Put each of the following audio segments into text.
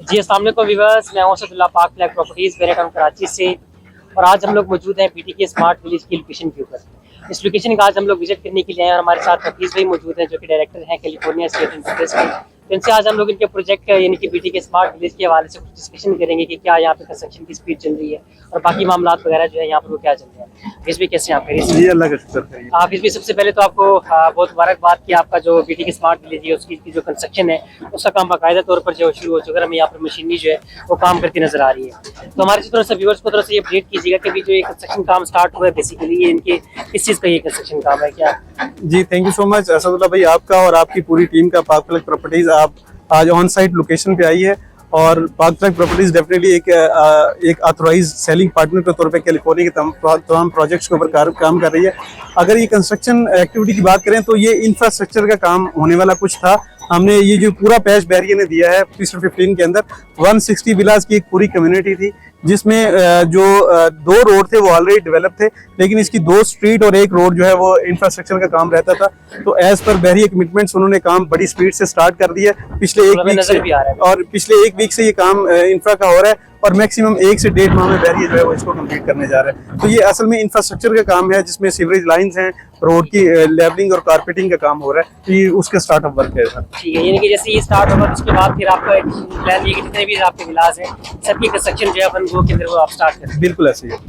जी अस्सलाम वालेकुम व्यूअर्स, मैं हूं असदुल्ला पाक फ्लैग प्रॉपर्टीज़ बेरेटन कराची से। और आज हम लोग मौजूद हैं बीटी के स्मार्ट विलेज की लोकेशन के ऊपर। इस लोकेशन का आज हम लोग विजिट करने के लिए आए और हमारे साथ हफीज़ भाई मौजूद हैं जो कि डायरेक्टर हैं कैलिफोर्निया स्टेट इंडस्ट्रीज के। तो इनसे आज हम लोग इनके प्रोजेक्ट यानी कि बीटी के स्मार्ट विलेज के हवाले से कुछ डिस्कशन करेंगे कि क्या यहाँ पे कंस्ट्रक्शन की स्पीड चल रही है और बाकी मामला वगैरह जो है यहाँ पर वो क्या चल रहे हैं। हफीज़ भाई कैसे हैं आप? जी अल्लाह का शुक्र है। हफीज़ भाई सबसे पहले तो आपको बहुत मुबारकबाद कि आपका जो बीटी के स्मार्ट विलेज है उसकी जो कंस्ट्रक्शन है उसका काम बाकायदा तौर पर जो शुरू हो चुका है। हमें यहाँ पर मशीनरी जो है वो काम करती नजर आ रही है। तो हमारे थोड़ा सा व्यूअर्स को थोड़ा सा ये अपडेट कीजिएगा कि अभी जो ये कंस्ट्रक्शन काम स्टार्ट हुआ है बेसिकली ये इनके किस चीज़ का ये कंस्ट्रक्शन काम है क्या? जी thank you so much Asadullah भाई, आपका और आपकी पूरी टीम का पाक फ्लैग प्रॉपर्टीज आप आज ऑन साइट लोकेशन पे आई है। और पाक फ्लैग प्रॉपर्टीज डेफिनेटली एक ऑथराइज सेलिंग पार्टनर के तौर पे कैलिफोर्निया के तमाम प्रोजेक्ट्स के ऊपर काम कर रही है। अगर ये कंस्ट्रक्शन एक्टिविटी की बात करें तो ये इंफ्रास्ट्रक्चर का काम होने वाला कुछ था। हमने ये जो पूरा पैच बैरियर ने दिया है 15 के अंदर 160 विलास की एक पूरी कम्युनिटी थी जिसमें जो 2 रोड थे वो ऑलरेडी डेवलप थे, लेकिन इसकी 2 स्ट्रीट और 1 रोड जो है वो इंफ्रास्ट्रक्चर का काम रहता था। तो एज पर बैरियर कमिटमेंट्स उन्होंने काम बड़ी स्पीड से स्टार्ट कर दिया पिछले 1 वीक से, और पिछले 1 वीक से ये काम इंफ्रा का हो रहा है और मैक्सिमम 1 से 1.5 माह में बैरियर जो है वो इसको कंप्लीट करने जा रहा है। तो ये असल में इंफ्रास्ट्रक्चर का काम है जिसमें सीवरेज लाइंस हैं, रोड की लेवलिंग और कारपेटिंग का काम हो रहा है। तो ये उसका स्टार्टअप वर्क है सर। ठीक है, यानी कि जैसे ये स्टार्ट होगा उसके बाद फिर आपका एक प्लान ये कि जितने भी आपके विलास हैं सबकी कंस्ट्रक्शन जो है अपन वो के अंदर वो आप स्टार्ट करें। बिल्कुल ऐसे ही है।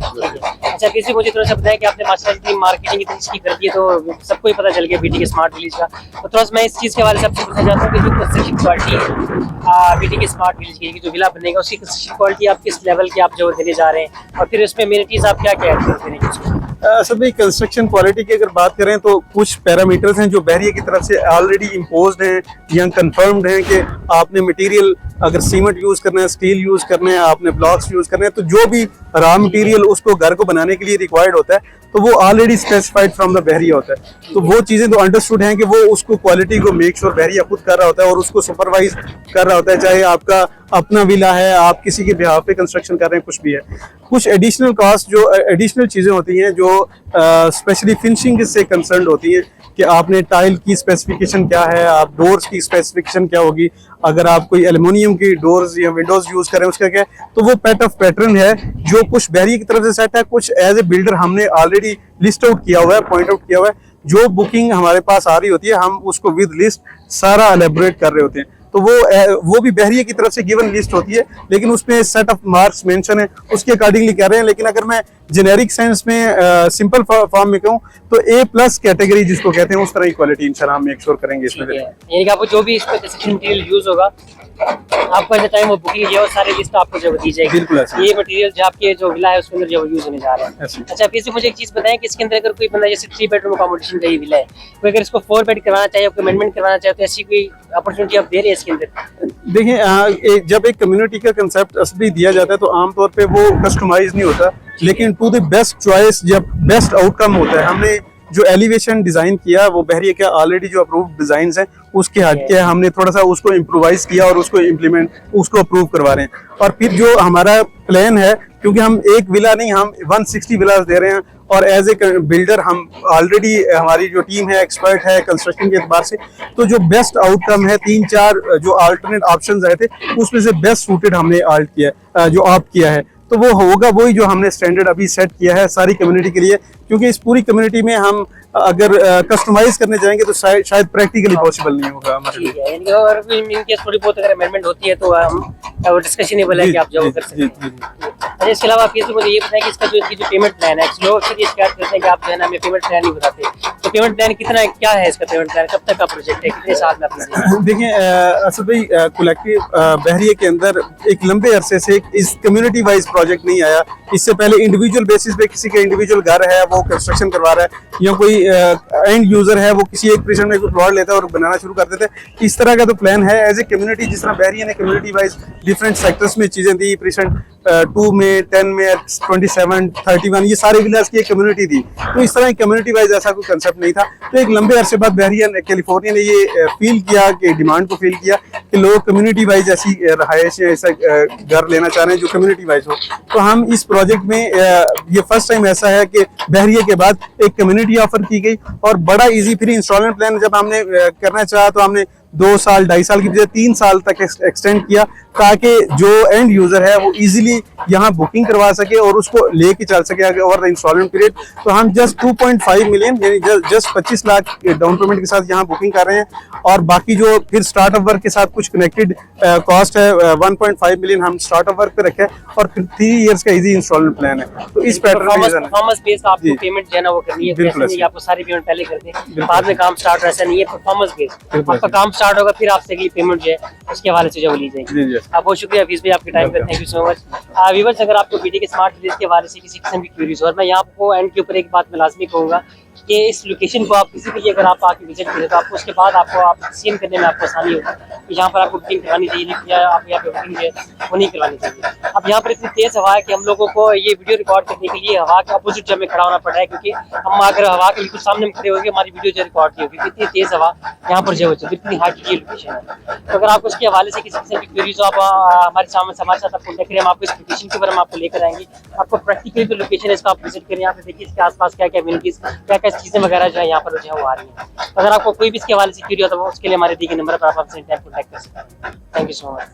अच्छा फिर से मुझे थोड़ा सा बताया कि आपने मास्टर की मार्केटिंग इतनी इसकी कर दी है तो सबको ही पता चल गया बीटी के स्मार्ट विलेज का। तो थोड़ा सा मैं इस चीज़ के हवाले से आपसे पूछना चाहता हूँ कि जो कंस्ट्रक्शन क्वालिटी है बीटी के स्मार्ट विलेज की जो विला बनेगा उसकी कंस्ट्रक्शन क्वालिटी आप किस लेवल की आप जो देने जा रहे हैं और फिर उसमें एमिनिटीज आप क्या क्या ऐड कर देंगे उसको? सभी कंस्ट्रक्शन क्वालिटी की अगर बात करें तो कुछ पैरामीटर्स हैं जो बैरियर की तरफ से ऑलरेडी इम्पोज्ड हैं या कंफर्म्ड हैं कि आपने मटेरियल अगर सीमेंट यूज करना है, स्टील यूज करना है, आपने ब्लॉक्स यूज करना है, तो जो भी रॉ मटेरियल उसको घर को बनाने के लिए रिक्वायर्ड होता है तो वो already specified from the barrier होता है। तो वो चीजें तो अंडरस्टूड हैं कि वो उसको क्वालिटी को मेक श्योर बैरियर खुद कर रहा होता है और उसको सुपरवाइज कर रहा होता है, चाहे आपका अपना विला है, आप किसी के बिहाफ पे कंस्ट्रक्शन कर रहे हैं, कुछ भी है। कुछ एडिशनल कॉस्ट जो एडिशनल चीजें होती हैं जो स्पेशली फिनिशिंग से कंसर्न होती हैं कि आपने टाइल की स्पेसिफिकेशन क्या है, आप डोर्स की स्पेसिफिकेशन क्या होगी, अगर आप कोई एल्युमिनियम की डोर्स या विंडोज यूज करें उसका क्या है, तो वो पैट ऑफ पैटर्न है जो कुछ बैरियर की तरफ से सेट है, कुछ एज ए बिल्डर हमने ऑलरेडी लिस्ट आउट किया हुआ है, पॉइंट आउट किया हुआ है। जो बुकिंग हमारे पास आ रही होती है हम उसको विद लिस्ट सारा एलेबोरेट कर रहे होते हैं। तो वो भी बैरियर की तरफ से गिवन लिस्ट होती है, लेकिन उसमें सेट ऑफ मार्क्स मेंशन है, उसके अकॉर्डिंगली कह रहे हैं। लेकिन अगर मैं जेनेरिक सेंस में सिंपल फॉर्म में कहूँ तो A+ कैटेगरी जिसको कहते हैं उस तरह की क्वालिटी इंशाल्लाह हम मेक श्योर करेंगे इसमें। यानी कि आपको जो भी इसमें कंस्ट्रक्शन मटेरियल यूज होगा आपको एट द टाइम वो बुकिंग है और सारी लिस्ट आपको जो दी जाएगी। बिल्कुल ये मटेरियल जो आपके जो विला है उसके अंदर जो यूज होने जा रहा है। अच्छा फिर से मुझे एक चीज बताएं कि इसके अंदर अगर कोई बंदा जैसे 3 बेडरूम अकोमोडेशन का ये विला है, कोई अगर इसको 4 बेड करवाना चाहे, अमेंडमेंट करवाना चाहे तो ऐसी कोई अपॉर्चुनिटी आप दे रहे हैं इसके अंदर? देखिए जब एक कम्युनिटी का कंसेप्ट असली दिया जाता है तो आमतौर पे वो कस्टमाइज नहीं होता, लेकिन टू द बेस्ट चॉइस जब बेस्ट आउटकम होता है। हमने जो एलिवेशन डिजाइन किया वो बैरियर के ऑलरेडी जो अप्रूव्ड डिजाइन हैं उसके हट के हमने थोड़ा सा उसको इम्प्रोवाइज किया और उसको अप्रूव करवा रहे हैं। और फिर जो हमारा प्लान है, क्योंकि हम एक विला नहीं हम 160 विलास दे रहे हैं और एज ए बिल्डर हम ऑलरेडी हमारी जो टीम है एक्सपर्ट है कंस्ट्रक्शन के एतबार से, तो जो बेस्ट आउटकम है 3-4 जो अल्टरनेट ऑप्शंस आए थे उसमें से बेस्ट सूटेड हमने ऑप्ट किया जो ऑप्ट किया है। तो वो होगा वही जो हमने स्टैंडर्ड अभी सेट किया है सारी कम्युनिटी के लिए, क्योंकि इस पूरी कम्युनिटी में हम अगर कस्टमाइज करने जाएंगे तो शायद प्रैक्टिकली पॉसिबल नहीं होगा हमारे लिए। यानी और इनके थोड़ी बहुत अगर अमेंडमेंट होती है तो हम डिस्कशनेबल है कि आप जो कर सकते हैं। अच्छा इसके अलावा आप मुझे ये बताएं कि इसका जो इनकी जो पेमेंट प्लान है, लोग अक्सर ये शिकायत करते हैं कि आप जो है ना हमें पेमेंट प्लान नहीं बताते, तो पेमेंट प्लान कितना क्या है इसका? पेमेंट प्लान कब तक का प्रोजेक्ट है, कितने साल में आपने? देखिए असद भाई कलेक्टिव बहरिया के अंदर एक लंबे अरसे से इस कम्युनिटी वाइज प्रोजेक्ट नहीं आया। इससे पहले इंडिविजुअल बेसिस पे किसी का इंडिविजुअल घर है वो कंस्ट्रक्शन करवा रहा है या कोई एंड यूजर है वो किसी एक प्रीसेंट में कोई प्लॉट लेता है और बनाना शुरू कर देते हैं। इस तरह का तो प्लान है एज ए कम्युनिटी, जिस तरह बहरिया ने कम्युनिटी वाइज डिफरेंट सेक्टर्स में चीजें दी, प्रीसेंट 2 में 10 में 27 31 ये सारे विलास की एक कम्युनिटी थी। तो इस तरह कम्युनिटी वाइज ऐसा कोई कंसेप्ट नहीं था। तो एक लंबे अरसे बाद बहरिया कैलिफोर्निया ने ये फील किया कि डिमांड को फील किया कि लोग कम्युनिटी वाइज ऐसी रहायश या ऐसा घर लेना चाह रहे हैं जो कम्युनिटी वाइज हो। तो हम इस प्रोजेक्ट में ये फर्स्ट टाइम ऐसा है कि बहरिया के बाद एक कम्युनिटी ऑफर की गई और बड़ा इजी। फिर इंस्टॉलमेंट प्लान जब हमने करना चाहा तो हमने 2 साल 2.5 साल की बजाय 3 साल तक एक्सटेंड किया, ताकि जो एंड यूजर है वो इजीली यहाँ बुकिंग करवा सके और उसको लेके चल सके ओवर द इंस्टॉलमेंट पीरियड। तो हम जस्ट 2.5 मिलियन यानी जस्ट 25 लाख डाउन पेमेंट के साथ यहाँ बुकिंग कर रहे हैं, और बाकी जो फिर स्टार्टअप वर्क के साथ कुछ कनेक्टेड कॉस्ट है 1.5 मिलियन हम स्टार्टअप वर्क पे रखे हैं, और फिर 3 इयर्स का इजी इंस्टॉलमेंट प्लान है। तो इस पैटर्न में परफॉर्मेंस बेस्ड आपको पेमेंट जो है ना वो करनी है, ऐसा नहीं कि आपको सारी पेमेंट पहले कर दें बाद में काम स्टार्ट, ऐसा नहीं है। परफॉर्मेंस बेस्ड आपका काम स्टार्ट होगा, फिर आपसे अगली पेमेंट जो है उसके हवाले से जो ली जाएगी। आप बहुत शुक्रिया हफीज भाई आपके टाइम का, thank you so much. Viewers, अगर आपको बीटी के स्मार्ट विलेज के बारे से किसी किस्म की क्यूरीज हो, और मैं यहाँ आपको एंड के ऊपर एक बात मैं लाजमी कहूँगा कि इस लोकेशन को आप किसी भी अगर आप आके विजिट करें तो आपको उसके बाद आपको आप सीन करने में आपको आसानी होगी कि यहाँ पर आपको बुकिंग करवानी चाहिए या आप यहाँ पे बुकिंग जो है वो नहीं करवानी चाहिए। अब यहाँ पर इतनी तेज़ हवा है कि हम लोगों को ये वीडियो रिकॉर्ड करने के लिए हवा के अपोजिट जब में खड़ा होना पड़ रहा है, क्योंकि हम अगर हवा के बिल्कुल सामने में खड़े होंगे हमारी वीडियो जो रिकॉर्ड नहीं होगी, इतनी तेज़ हवा यहाँ पर जो है, इतनी हाई की लोकेशन है। तो अगर आप उसके हवाले से किसी किस्म की क्वेरीज आप हमारे साथ आप कॉन्टेक्ट करें, हम आपको इस लोकेशन के ऊपर हम आपको लेकर आएंगे, आपको प्रैक्टिकली जो लोकेशन है इसको आप विजिट करें, यहाँ पे देखिए इसके आसपास क्या क्या एम्यूनिटीज क्या क्या चीज़ें वगैरह जो है यहाँ पर जो है वो आ रही है। तो अगर आपको कोई भी इसके हवाले से क्यूरी हो तो उसके लिए हमारे दिए गए नंबर पर आप हमसे कॉन्टैक्ट कर सकते हैं। Thank you so much.